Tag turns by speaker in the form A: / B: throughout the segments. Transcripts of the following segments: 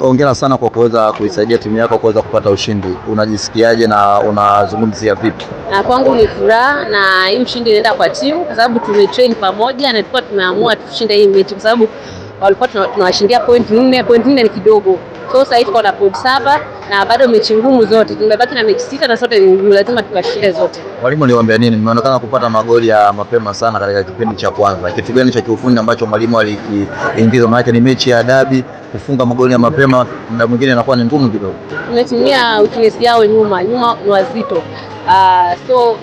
A: Hongera sana kwa kuweza kuisaidia timu yako kuweza kupata ushindi. Unajisikiaje na unazungumzia vipi?
B: Kwangu ni furaha na hii ushindi inaenda kwa timu kwa sababu tumetrain pamoja na tulikuwa tumeamua tushinde hii mechi kwa sababu walikuwa tunawashindia point 4. Point 4 ni kidogo. So sasa hivi tuko na point 7 na bado mechi ngumu zote. Tumebaki na mechi 6 na zote ni lazima tukashinde zote.
A: Mwalimu aliwaambia nini? Nimeonekana kupata magoli ya mapema sana katika kipindi cha kwanza. Kitu gani cha kiufundi ambacho mwalimu alikiingiza? Maana ni mechi ya dabi, kufunga magoli ya mapema na mwingine inakuwa ni ngumu kidogo.
B: Tumetumia weakness yao nyuma ni wazito. So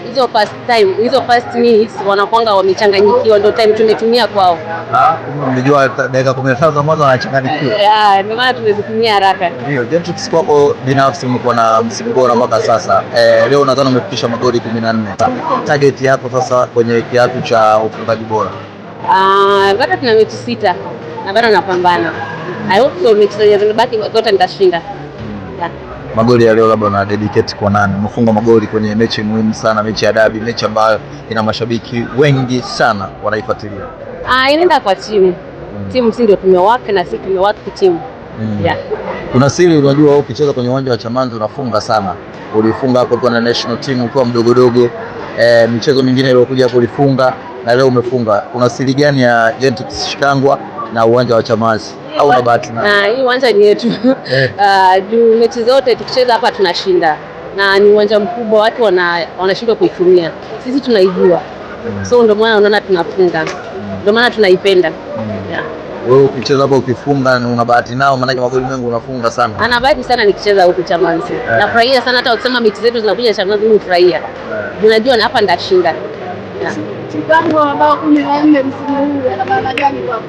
B: hizo first minutes wanakuanga wamechanganyikiwa, ndio time tumetumia kwao.
A: Unajua dakika 15 za mwanzo wanachanganyikiwa.
B: Ndio maana tumezitumia haraka.
A: Ndio, Gentrix kwako binafsi umekuwa na msimu bora mpaka sasa. Leo nadhani umefikisha magoli 14. Target yako sasa kwenye kiatu cha ufungaji bora?
B: Bado tuna mechi 6 na bado napambana. I hope so mechi zilizobaki zote nitashinda.
A: Magoli ya leo labda una dedicate kwa nani? Umefunga magoli kwenye mechi muhimu sana, mechi ya dabi, mechi ambayo ina mashabiki wengi sana wanaifuatilia.
B: Inaenda kwa timu. Timu ndio tumewaka na sisi tumewaka timu.
A: Kuna siri, unajua ukicheza kwenye uwanja wa Chamazi unafunga sana. Ulifunga hapo kwa national team ukiwa mdogo. Michezo mingine iliyokuja kulifunga na leo umefunga. Kuna siri gani ya Gentrix Shikangwa na uwanja wa Chamazi? Au na bahati?
B: Hii uwanja ni yetu. Juu mechi zote tukicheza hapa tunashinda. Na ni uwanja mkubwa, watu wanashindwa kuitumia. Sisi tunaijua. So ndio maana unaona tunafunga. Ndio maana tunaipenda.
A: Wewe ukicheza hapo ukifunga una bahati nao, maana magoli mengi unafunga sana.
B: Ana bahati sana nikicheza huku Chamazi. Nafurahia sana hata ukisema mechi zetu zinakuja Chamazi mimi nafurahia. Unajua na hapa ndashinda. Chikango ambao 14 msimu huu ana maana gani kwako?